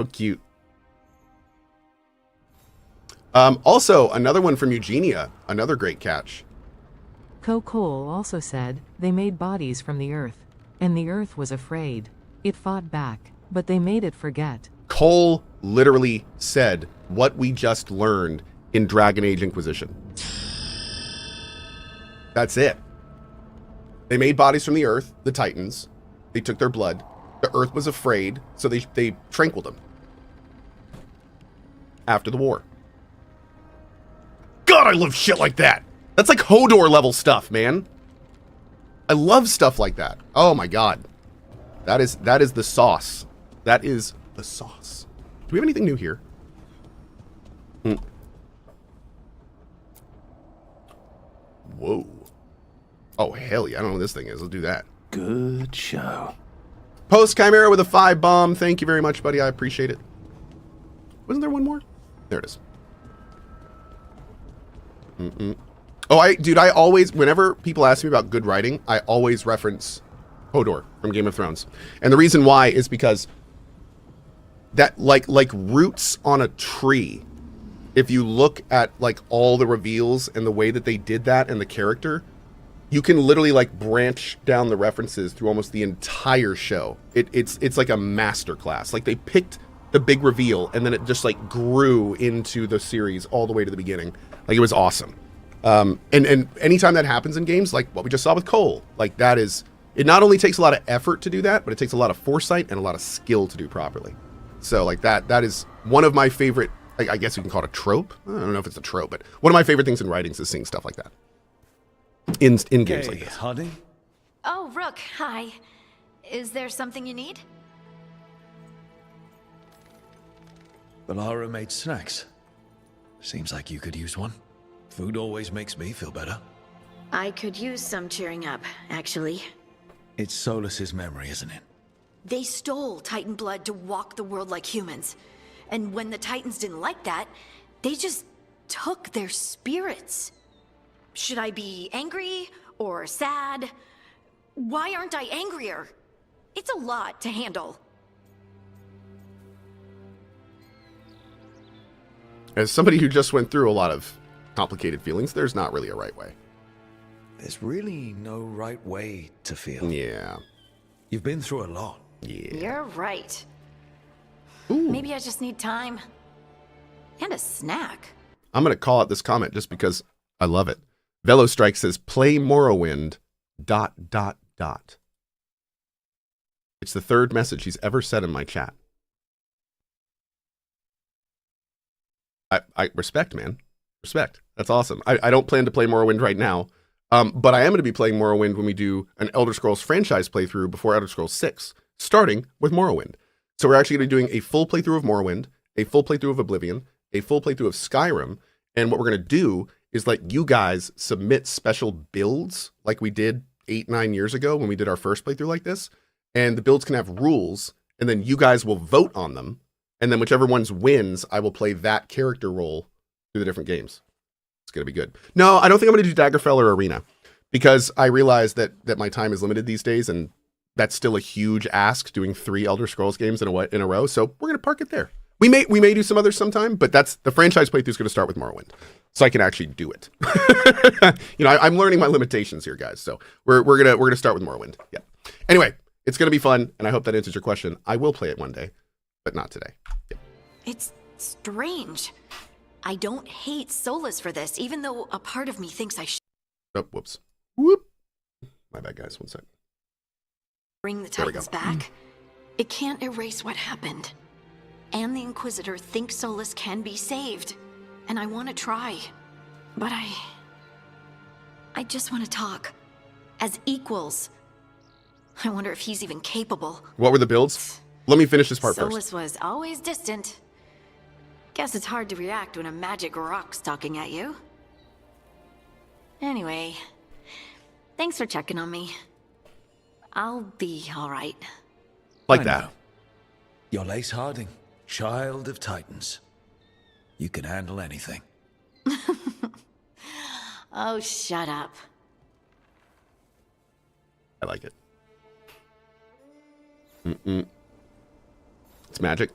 So cute. Also, another one from Eugenia. Another great catch. Cohh also said, they made bodies from the earth, and the earth was afraid. It fought back, but they made it forget. Cohh literally said what we just learned in Dragon Age Inquisition. That's it. They made bodies from the earth, the Titans. They took their blood. The earth was afraid, so they tranquiled them. After the war. God, I love shit like that. That's like Hodor level stuff, man. I love stuff like that. Oh my god. That is the sauce. That is the sauce. Do we have anything new here? Whoa. Oh, hell yeah. I don't know what this thing is. Let's do that. Good show. Post Chimera with a 5 bomb. Thank you very much, buddy. I appreciate it. Wasn't there one more? There it is. Oh, dude, I always, whenever people ask me about good writing, I always reference Hodor from Game of Thrones. And the reason why is because that, like roots on a tree, if you look at like all the reveals and the way that they did that and the character, you can literally like branch down the references through almost the entire show. It's like a master class. Like they picked the big reveal and then it just like grew into the series all the way to the beginning. Like it was awesome. And anytime that happens in games, like what we just saw with Cohh, like that is, it not only takes a lot of effort to do that, but it takes a lot of foresight and a lot of skill to do properly. So like that is one of my favorite, I guess you can call it a trope. I don't know if it's a trope, but one of my favorite things in writings is seeing stuff like that. In games like this. Honey? Oh, Rook, hi. Is there something you need? Valara made snacks. Seems like you could use one. Food always makes me feel better. I could use some cheering up, actually. It's Solus's memory, isn't it? They stole Titan blood to walk the world like humans. And when the Titans didn't like that, they just took their spirits. Should I be angry or sad? Why aren't I angrier? It's a lot to handle. As somebody who just went through a lot of complicated feelings, there's not really a right way. There's really no right way to feel. Yeah. You've been through a lot. Yeah. You're right. Ooh. Maybe I just need time. And a snack. I'm going to call out this comment just because I love it. Velostrike says, play Morrowind, ... It's the third message he's ever said in my chat. I respect, man. Respect. That's awesome. I don't plan to play Morrowind right now, but I am going to be playing Morrowind when we do an Elder Scrolls franchise playthrough before Elder Scrolls 6, starting with Morrowind. So we're actually going to be doing a full playthrough of Morrowind, a full playthrough of Oblivion, a full playthrough of Skyrim, and what we're going to do is let you guys submit special builds like we did 8-9 years ago when we did our first playthrough like this, and the builds can have rules, and then you guys will vote on them, and then whichever ones wins, I will play that character role through the different games. It's going to be good. No, I don't think I'm going to do Daggerfell or Arena, because I realize that my time is limited these days, and that's still a huge ask doing 3 Elder Scrolls games in a row, so we're going to park it there. We may do some others sometime, but that's the franchise playthrough is going to start with Morrowind, so I can actually do it. I'm learning my limitations here, guys. So we're gonna start with Morrowind. Yeah. Anyway, it's gonna be fun, and I hope that answers your question. I will play it one day, but not today. Yeah. It's strange. I don't hate Solus for this, even though a part of me thinks I should Oh, whoops. Whoop. My bad, guys. One sec. bring the Titans back. It can't erase what happened. And the Inquisitor thinks Solus can be saved. And I want to try. But I just want to talk. As equals. I wonder if he's even capable. What were the builds? Let me finish this part Solus first. was always distant. Guess it's hard to react when a magic rock's talking at you. Anyway, thanks for checking on me. I'll be alright. Like I that. know. You're Lace Harding, child of Titans. You can handle anything. Oh, shut up. I like it. It's magic.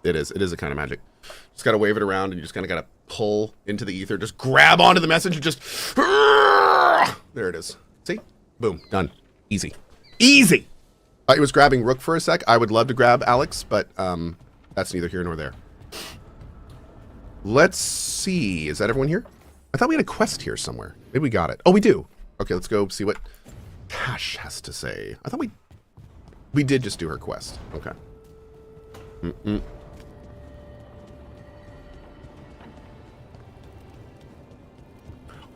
It is. It is a kind of magic. Just got to wave it around, and you just kind of got to pull into the ether. Just grab onto the message and just... There it is. See? Boom. Done. Easy. Easy! I was grabbing Rook for a sec. I would love to grab Alex, but that's neither here nor there. Let's see. Is that everyone here? I thought we had a quest here somewhere. Maybe we got it. Oh, we do. Okay, let's go see what Tash has to say. I thought we did just do her quest. Okay.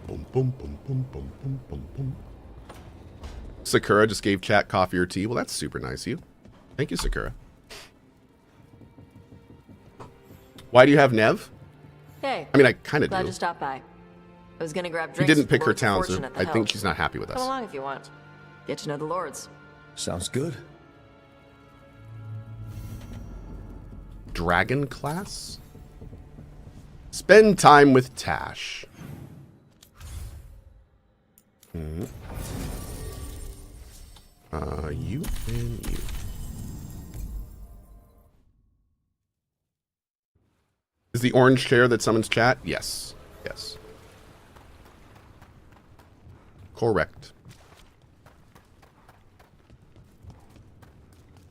Boom, boom, boom, boom, boom, boom, boom, boom. Sakura just gave chat coffee or tea. Well, that's super nice of you. Thank you, Sakura. Why do you have Nev? Hey. I mean, I kind of do. Glad you stopped by. I was gonna grab He drinks. didn't pick her Lords of town, Fortune so at the I think Hill. she's not happy with us. Come along if you want. Get to know the lords. Sounds good. Dragon class? Spend time with Tash. You and you. Is the orange chair that summons chat? Yes. Yes. Correct.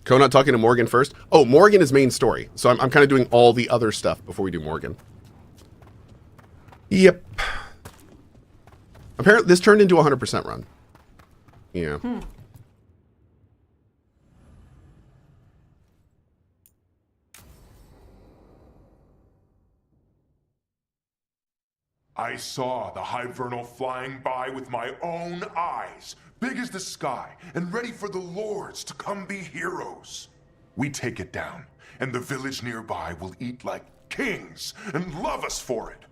Cohh not talking to Morrigan first? Oh, Morrigan is main story. So I'm kind of doing all the other stuff before we do Morrigan. Yep. Apparently, this turned into a 100% run. Yeah. I saw the Hivernal flying by with my own eyes, big as the sky, and ready for the lords to come be heroes. We take it down, and the village nearby will eat like kings and love us for it.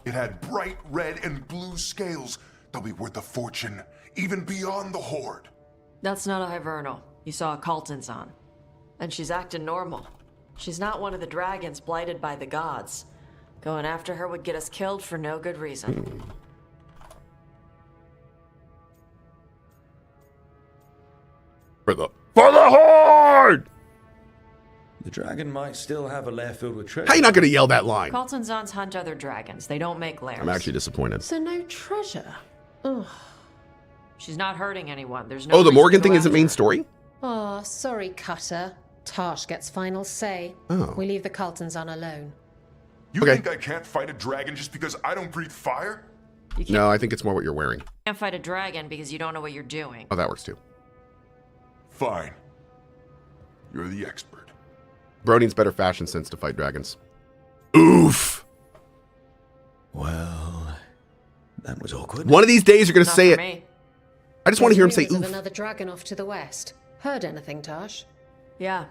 It had bright red and blue scales. They'll be worth a fortune, even beyond the Horde. That's not a Hivernal. You saw a Calton's on. And she's acting normal. She's not one of the dragons blighted by the gods. Going after her would get us killed for no good reason. For the Horde! The dragon might still have a lair filled with treasure. How you not gonna yell that line? Calton's hunt other dragons. They don't make lairs. I'm actually disappointed. So no treasure? Ugh. She's not hurting anyone. There's no Oh, the reason Morrigan to go thing isn't after main her. story? Oh, sorry, Cutter. Tash gets final say. Oh. We leave the Carltons on alone. You Okay. think I can't fight a dragon just because I don't breathe fire? You can't No, I think it's more what you're wearing. fight a dragon because you don't know what you're doing. Oh, that works too. Fine. You're the expert. Bronin's better fashion sense to fight dragons. Oof! Well, that was awkward. One of these days you're gonna Not say for it. me. I just want to hear him say There's rumors oof. of another dragon off to the west. Heard anything, Tash? Yeah.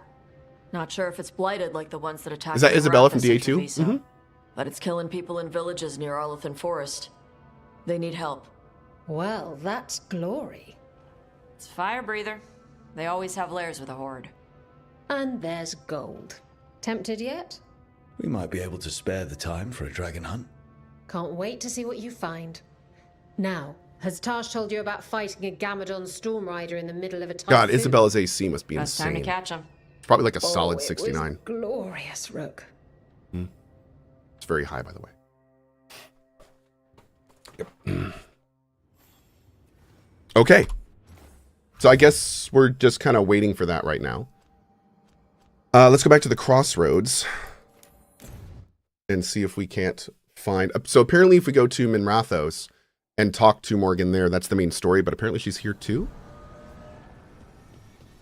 Not sure if it's blighted like the ones that attacked Is that me Isabella around from this DA2? century, so- Mhm. But it's killing people in villages near Arlethan Forest. They need help. Well, that's glory. It's a fire breather. They always have lairs with a horde. And there's gold. Tempted yet? We might be able to spare the time for a dragon hunt. Can't wait to see what you find. Now, has Tash told you about fighting a Gamadon Stormrider in the middle of a typhoon? God, Isabella's AC must be Best time to insane. catch them. It's probably like a Oh, solid it was 69. glorious, Rook. It's very high, by the way. Yep. Okay. So I guess we're just kind of waiting for that right now. Let's go back to the crossroads and see if we can't find... So apparently if we go to Minrathos and talk to Morrigan there, that's the main story, but apparently she's here too?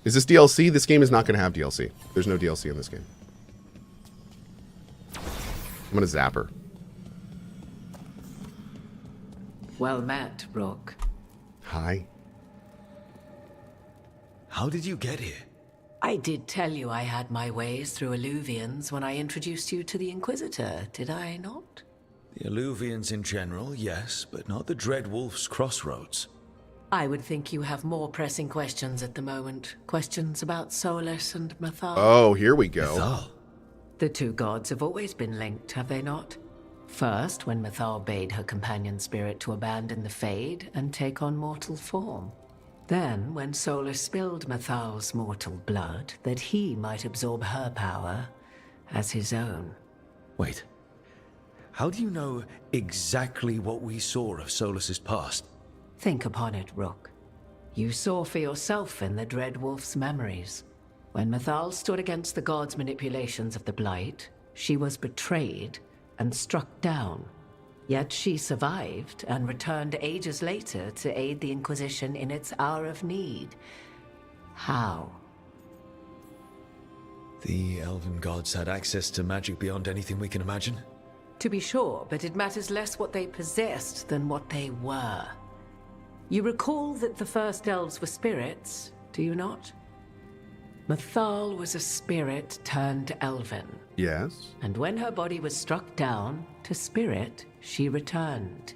Is this DLC? This game is not going to have DLC. There's no DLC in this game. I'm going to zap her. Well met, Rook. Hi. How did you get here? I did tell you I had my ways through Alluvians when I introduced you to the Inquisitor, did I not? The Alluvians in general, yes, but not the Dreadwolf's crossroads. I would think you have more pressing questions at the moment. Questions about Solus and Mathar. Oh, here we go. Thal. The two gods have always been linked, have they not? First, when Mathar bade her companion spirit to abandon the Fade and take on mortal form. Then, when Solus spilled Mathar's mortal blood, that he might absorb her power as his own. Wait. How do you know exactly what we saw of Solus's past? Think upon it, Rook. You saw for yourself in the Dread Wolf's memories. When Mythal stood against the gods' manipulations of the Blight, she was betrayed and struck down. Yet she survived and returned ages later to aid the Inquisition in its hour of need. How? The elven gods had access to magic beyond anything we can imagine? To be sure, but it matters less what they possessed than what they were. You recall that the first elves were spirits, do you not? Mythal was a spirit turned elven. Yes. And when her body was struck down, to spirit, she returned.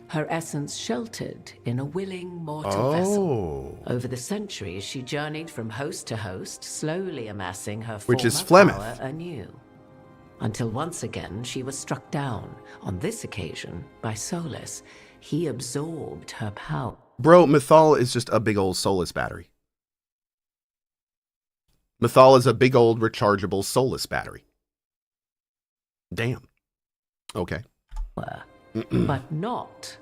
Her essence sheltered in a willing mortal vessel. Over the centuries, she journeyed from host to host, slowly amassing her former power anew. Until once again, she was struck down, on this occasion, by Solus. He absorbed her power. Bro, Mythal is just a big old Solus battery. Mythal is a big old rechargeable Solus battery. Damn. Okay. But not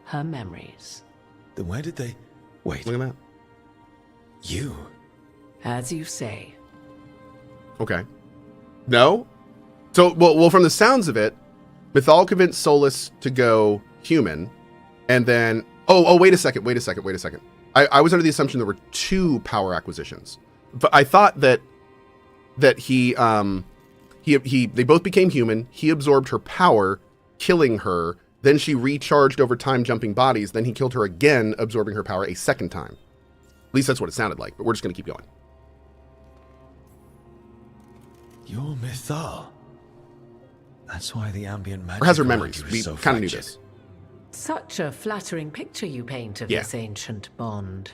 her memories. Then where did they... Wait. Look at that. You? As you say. Okay. No? So, well, from the sounds of it, Mythal convinced Solus to go human, and then... Oh, wait a second. I was under the assumption there were 2 power acquisitions. But I thought that they both became human. He absorbed her power, killing her. Then she recharged over time, jumping bodies. Then he killed her again, absorbing her power a second time. At least that's what it sounded like, but we're just going to keep going. You're Mythal. That's why the ambient magic... Or has her memories. We so kind of knew this. Such a flattering picture you paint of this ancient bond.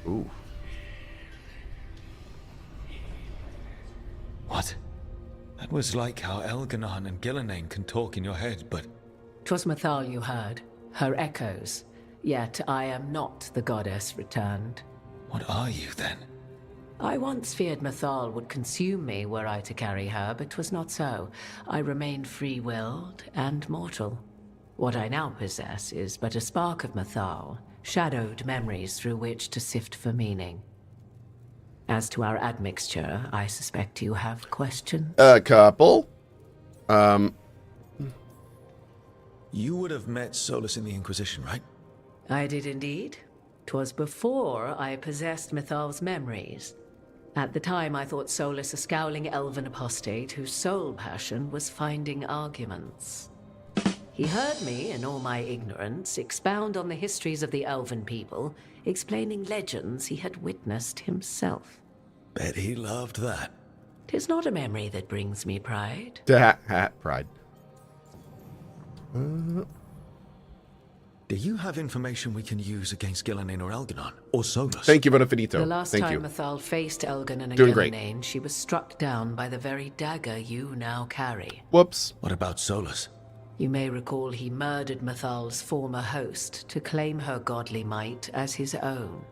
Ooh. What? That was like how Elganon and Gillenane can talk in your head, but... 'Twas Mythal you heard, her echoes. Yet I am not the goddess returned. What are you, then? I once feared Mythal would consume me were I to carry her, but 'twas not so. I remained free-willed and mortal. What I now possess is but a spark of Mythal, shadowed memories through which to sift for meaning. As to our admixture, I suspect you have questions. A couple. You would have met Solus in the Inquisition, right? I did indeed. 'Twas before I possessed Mythal's memories. At the time, I thought Solus a scowling elven apostate whose sole passion was finding arguments. He heard me, in all my ignorance, expound on the histories of the elven people, explaining legends he had witnessed himself. Bet he loved that. 'Tis not a memory that brings me pride. Pride. Do you have information we can use against Gillenane or Elganon? Or Solus? Thank you, Bonafinito. The last Thank time you. Mythal faced Elganon and Doing great. Gillenane, she was struck down by the very dagger you now carry. Whoops. What about Solus? You may recall he murdered Mythal's former host to claim her godly might as his own.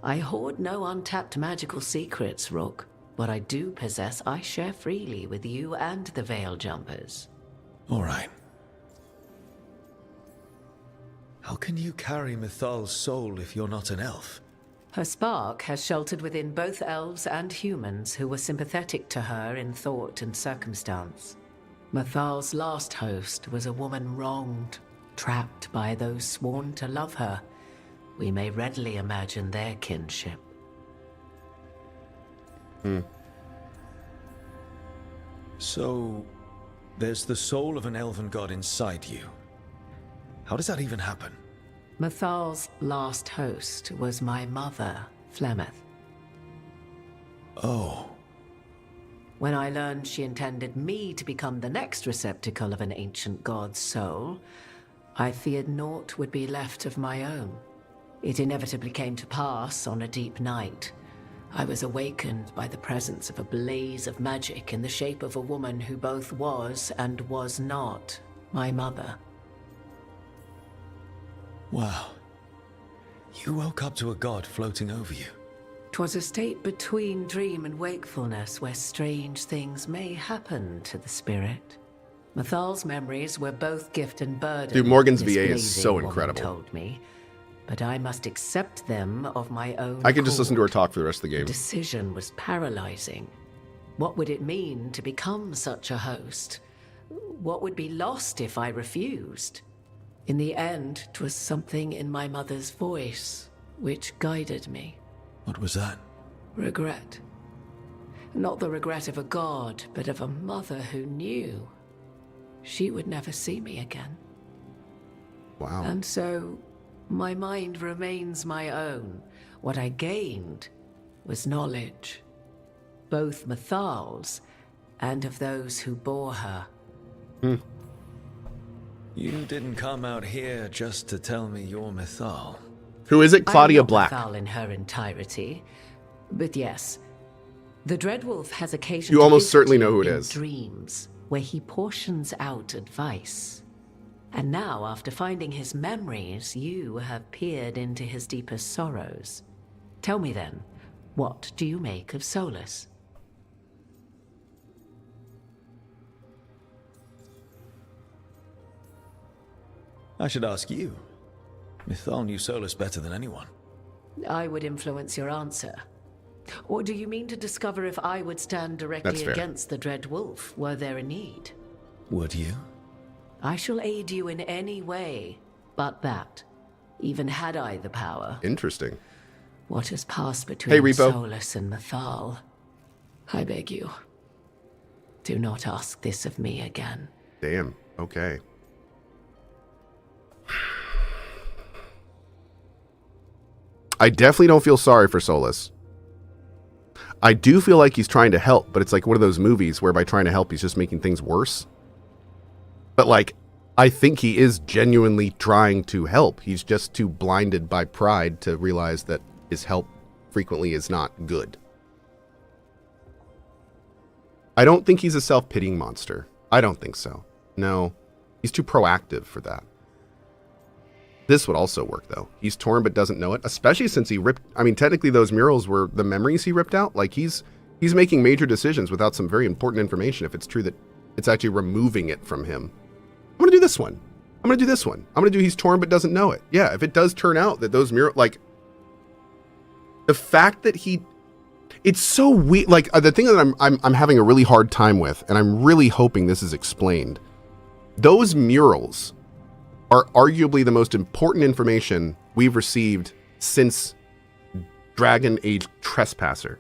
I hoard no untapped magical secrets, Rook. What I do possess, I share freely with you and the Veil Jumpers. All right. How can you carry Mythal's soul if you're not an elf? Her spark has sheltered within both elves and humans who were sympathetic to her in thought and circumstance. Mythal's last host was a woman wronged, trapped by those sworn to love her. We may readily imagine their kinship. So, there's the soul of an elven god inside you. How does that even happen? Mythal's last host was my mother, Flemeth. Oh. When I learned she intended me to become the next receptacle of an ancient god's soul, I feared naught would be left of my own. It inevitably came to pass on a deep night. I was awakened by the presence of a blaze of magic in the shape of a woman who both was and was not my mother. Wow. You woke up to a god floating over you. 'Twas a state between dream and wakefulness where strange things may happen to the spirit. Mathal's memories were both gift and burden. Dude, Morgan's this VA is blazing so woman incredible. told me, but I must accept them of my own I can just listen to her accord. talk for the rest of the The game. decision was paralyzing. What would it mean to become such a host? What would be lost if I refused? In the end, 'twas something in my mother's voice which guided me. What was that? Regret. Not the regret of a god, but of a mother who knew she would never see me again. Wow. And so, my mind remains my own. What I gained was knowledge, both Mathal's and of those who bore her. You didn't come out here just to tell me you're Mythal. Who is it? Claudia I'm not Black. Mythal in her entirety, but yes, the Dreadwolf has occasion. You to almost visit certainly you know who it in is. Dreams, where he portions out advice. And now, after finding his memories, you have peered into his deepest sorrows. Tell me then, what do you make of Solus? I should ask you. Mythal knew Solus better than anyone. I would influence your answer. Or do you mean to discover if I would stand That's directly fair. against the Dread Wolf were there a need? Would you? I shall aid you in any way but that, even had I the power. Interesting. What has passed Hey, between Repo. Solus and Mythal? I beg you, do not ask this of me again. Damn. Okay. I definitely don't feel sorry for Solus. I do feel like he's trying to help, but it's like one of those movies where by trying to help, he's just making things worse. But like, I think he is genuinely trying to help. He's just too blinded by pride to realize that his help frequently is not good. I don't think he's a self-pitying monster. I don't think so. No, he's too proactive for that. This would also work, though. He's torn but doesn't know it, especially since he ripped... I mean, technically those murals were the memories he ripped out. Like, he's making major decisions without some very important information if it's true that it's actually removing it from him. I'm going to do this one. I'm going to do this one. I'm going to do he's torn but doesn't know it. Yeah, if it does turn out that those murals... Like, the fact that he... It's so weird. Like, the thing that I'm having a really hard time with, and I'm really hoping this is explained, those murals are arguably the most important information we've received since Dragon Age Trespasser.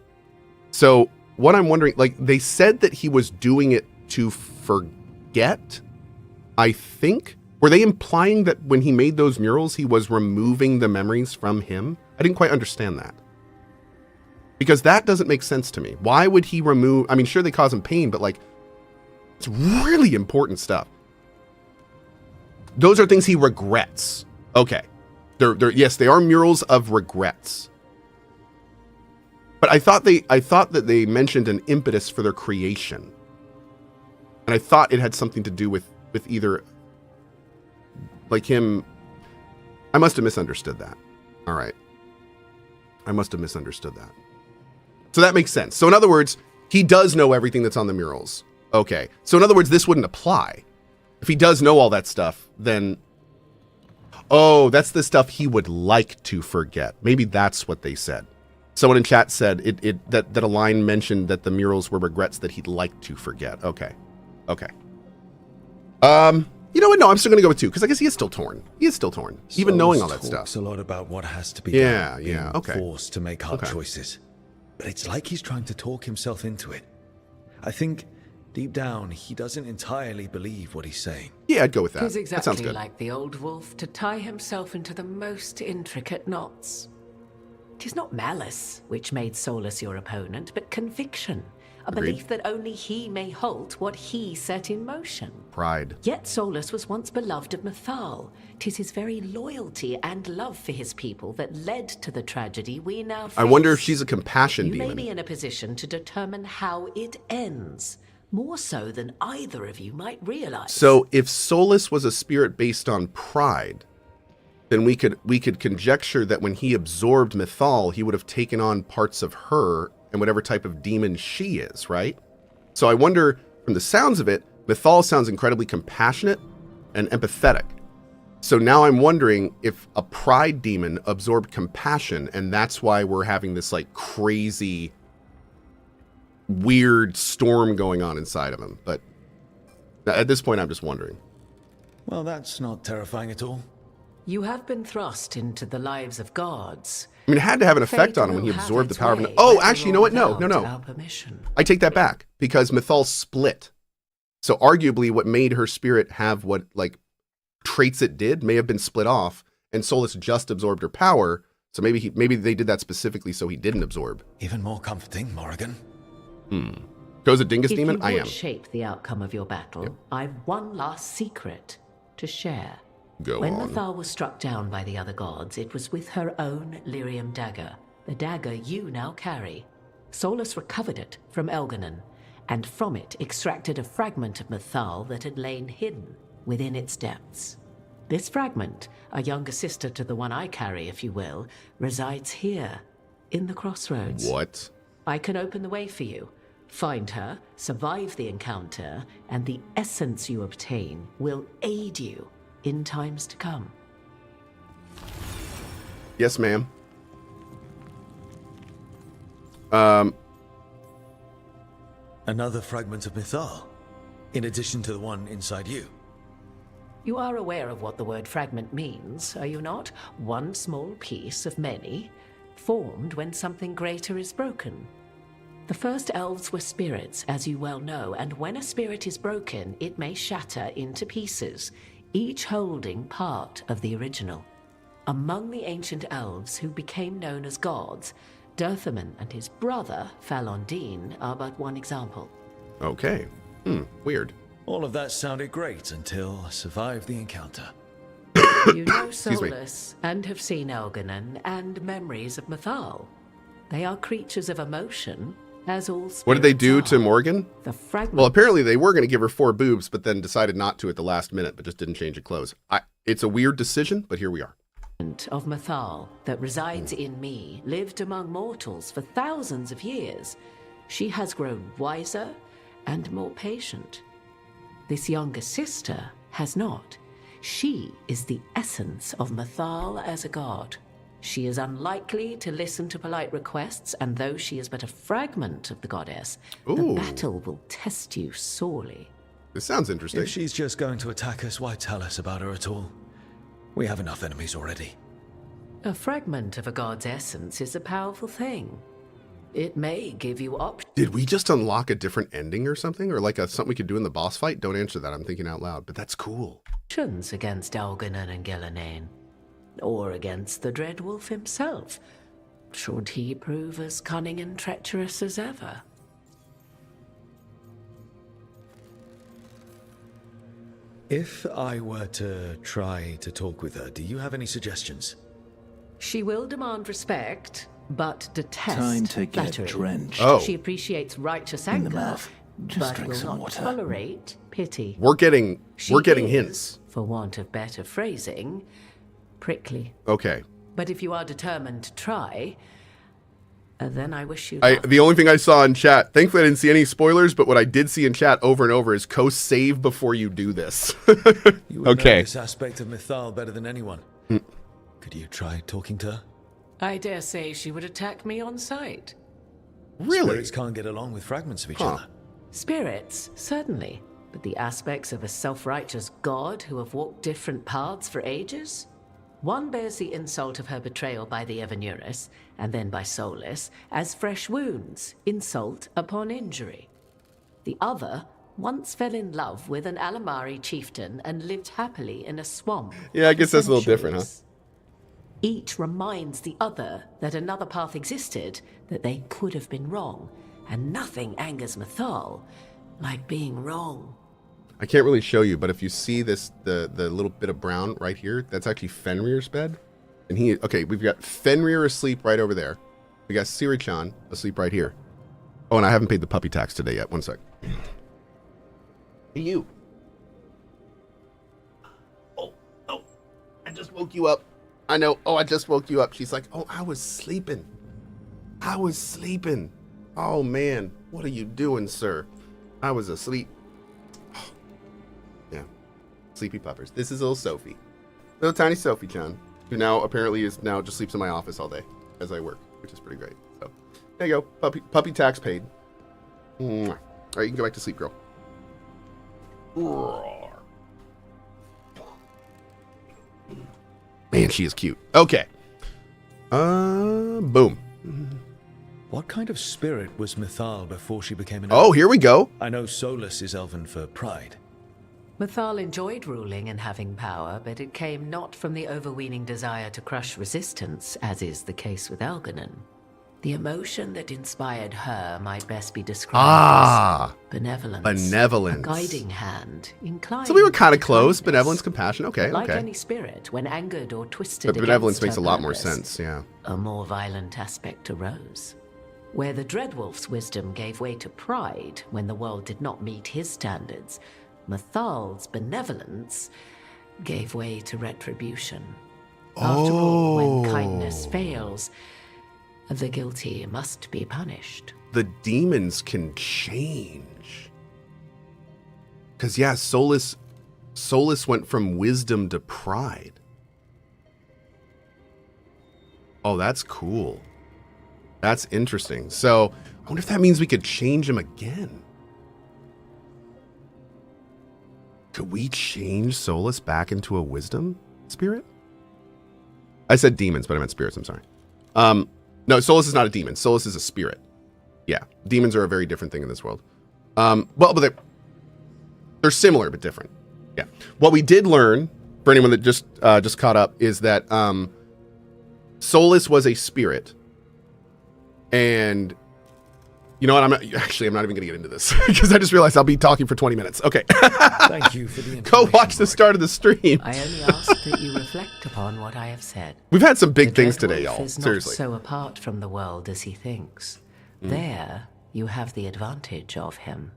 So what I'm wondering, like, they said that he was doing it to forget, I think. Were they implying that when he made those murals, he was removing the memories from him? I didn't quite understand that. Because that doesn't make sense to me. Why would he remove... I mean, sure, they cause him pain, but, like, it's really important stuff. Those are things he regrets. Okay. Yes, they are murals of regrets. But I thought that they mentioned an impetus for their creation. And I thought it had something to do with either, like, him... I must have misunderstood that. All right. I must have misunderstood that. So that makes sense. So in other words, he does know everything that's on the murals. Okay. So in other words, this wouldn't apply. If he does know all that stuff, then... Oh, that's the stuff he would like to forget. Maybe that's what they said. Someone in chat said that a line mentioned that the murals were regrets that he'd like to forget. Okay. Okay. You know what? No, I'm still going to go with 2, because I guess he is still torn. He is still torn, even knowing all that stuff. Talks a lot about what has to be Yeah, done, yeah, being okay. forced to make hard choices. But it's like he's trying to talk himself into it. I think deep down, he doesn't entirely believe what he's saying. Yeah, I'd go with that. Tis That sounds exactly good. like the old wolf to tie himself into the most intricate knots. 'Tis not malice which made Solus your opponent, but conviction, a Agreed. belief that only he may halt what he set in motion. Pride. Yet Solus was once beloved of Mythal. 'Tis his very loyalty and love for his people that led to the tragedy we now face. I wonder if she's a compassion You demon. may be in a position to determine how it ends, more so than either of you might realize. So if Solus was a spirit based on pride, then we could conjecture that when he absorbed Mythal, he would have taken on parts of her and whatever type of demon she is, right? So I wonder, from the sounds of it, Mythal sounds incredibly compassionate and empathetic. So now I'm wondering if a pride demon absorbed compassion, and that's why we're having this like crazy, weird storm going on inside of him. But at this point, I'm just wondering. Well, that's not terrifying at all. You have been thrust into the lives of gods. I mean, it had to have an effect on him when he absorbed the power of... Oh, actually, you know what? No. I take that back, because Mythal split. So arguably what made her spirit have what, like, traits it did may have been split off, and Solus just absorbed her power, so maybe they did that specifically so he didn't absorb. Even more comforting, Morrigan. Goes a dingus demon? If I you am. would shape the outcome of your battle, Yep. I've one last secret to share. Go When on. Mythal was struck down by the other gods, it was with her own lyrium dagger, the dagger you now carry. Solus recovered it from Elganon, and from it extracted a fragment of Mythal that had lain hidden within its depths. This fragment, a younger sister to the one I carry, if you will, resides here, in the crossroads. What? I can open the way for you. Find her, survive the encounter, and the essence you obtain will aid you in times to come. Yes, ma'am. Another fragment of Mythal, in addition to the one inside you. You are aware of what the word fragment means, are you not? One small piece of many, formed when something greater is broken. The first elves were spirits, as you well know, and when a spirit is broken, it may shatter into pieces, each holding part of the original. Among the ancient elves who became known as gods, Dirthaman and his brother, Falondine, are but one example. Okay. Weird. All of that sounded great until I survived the encounter. You know Excuse me. Solus and have seen Elganon and memories of Mythal. They are creatures of emotion, as all spirits What did they do are. to Morrigan? The fragment. Well, apparently they were going to give her 4 boobs, but then decided not to at the last minute, but just didn't change her clothes. It's a weird decision, but here we are. Of Mythal that resides in me lived among mortals for thousands of years. She has grown wiser and more patient. This younger sister has not. She is the essence of Mythal as a god. She is unlikely to listen to polite requests, and though she is but a fragment of the goddess, Ooh. the battle will test you sorely. This sounds interesting. If she's just going to attack us, why tell us about her at all? We have enough enemies already. A fragment of a god's essence is a powerful thing. It may give you Did we just unlock a different ending or something? Or like something we could do in the boss fight? Don't answer that. I'm thinking out loud, but that's cool. options against Elganon and Gillenane, or against the Dread Wolf himself, should he prove as cunning and treacherous as ever. If I were to try to talk with her, do you have any suggestions? She will demand respect, but detest Time to get flattery. drenched. Oh. She appreciates righteous In the anger, mouth. Just but drink will some not water. tolerate pity. We're getting She is, hints. for want of better phrasing, prickly. Okay. But if you are determined to try, then I wish you luck. The only thing I saw in chat, thankfully I didn't see any spoilers, but what I did see in chat over and over is Cohh, save before you do this. You would know this aspect of Mythal better than anyone. Could you try talking to her? I dare say she would attack me on sight. Really? Spirits can't get along with fragments of each Huh. other. Spirits, certainly. But the aspects of a self-righteous god who have walked different paths for ages? One bears the insult of her betrayal by the Evanuris, and then by Solus, as fresh wounds, insult upon injury. The other once fell in love with an Alamari chieftain and lived happily in a swamp. Yeah, I guess for that's a little different, huh? centuries. Each reminds the other that another path existed, that they could have been wrong, and nothing angers Mythal like being wrong. I can't really show you, but if you see this, the little bit of brown right here, that's actually Fenrir's bed. And we've got Fenrir asleep right over there. We got Siri-chan asleep right here. Oh, and I haven't paid the puppy tax today yet. One sec. Hey, you. Oh, I just woke you up. I know. Oh, I just woke you up. She's like, oh, I was sleeping. I was sleeping. Oh, man. What are you doing, sir? I was asleep. Yeah. Sleepy puppers. This is little Sophie. Little tiny Sophie John, who now apparently just sleeps in my office all day as I work, which is pretty great. So there you go. Puppy tax paid. Mwah. All right, you can go back to sleep, girl. Man, she is cute. Okay. Boom. What kind of spirit was Mythal before she became an elf? Oh, here we go. I know Solus is elven for pride. Mythal enjoyed ruling and having power, but it came not from the overweening desire to crush resistance, as is the case with Algernon. The emotion that inspired her might best be described as benevolence. Benevolence. A guiding hand, inclined. So we were kind of to close. kindness. Benevolence, compassion. Okay, Like okay. any spirit, when angered or twisted But benevolence against makes a her lot more purpose, sense, yeah. a more violent aspect arose. Where the Dreadwolf's wisdom gave way to pride when the world did not meet his standards, Mythal's benevolence gave way to retribution. After all, when kindness fails, the guilty must be punished. The demons can change. Because, yeah, Solus went from wisdom to pride. Oh, that's cool. That's interesting. So, I wonder if that means we could change him again. Could we change Solus back into a wisdom spirit? I said demons, but I meant spirits. I'm sorry. No, Solus is not a demon. Solus is a spirit. Yeah, demons are a very different thing in this world. But they're similar but different. Yeah. What we did learn, for anyone that just caught up, is that Solus was a spirit, and you know what? I'm not even going to get into this because I just realized I'll be talking for 20 minutes. Okay. Thank you for the information. Go watch the start of the stream. I only ask that you reflect upon what I have said. We've had some big The things today, Dreadwolf y'all. is not Seriously. so apart from the world as he thinks. There, you have the advantage of him.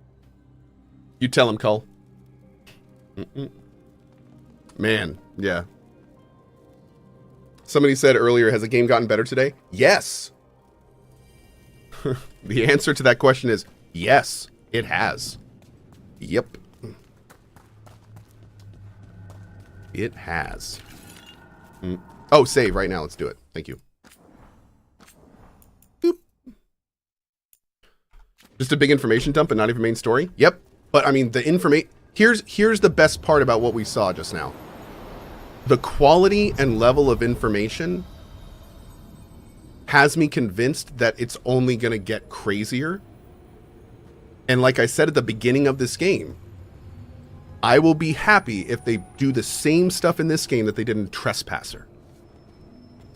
You tell him, Cohh. Man, yeah. Somebody said earlier, has the game gotten better today? Yes. The answer to that question is yes, it has. Yep. It has. Oh, save right now. Let's do it. Thank you. Boop. Just a big information dump and not even main story? Yep. But I mean, the information... Here's the best part about what we saw just now. The quality and level of information has me convinced that it's only going to get crazier. And like I said at the beginning of this game, I will be happy if they do the same stuff in this game that they did in Trespasser.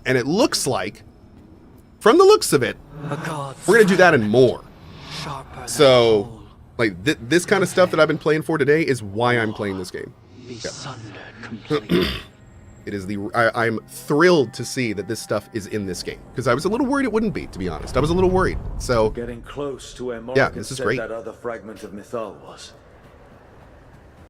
And it looks like, from the looks of it, we're going to do that and more. So, like, this kind of stuff that I've been playing for today is why I'm playing this game. Yeah. It is I'm thrilled to see that this stuff is in this game, because I was a little worried it wouldn't be, to be honest. I was a little worried. So Getting close to where Morrigan this is said great. that other fragment of Mythal was.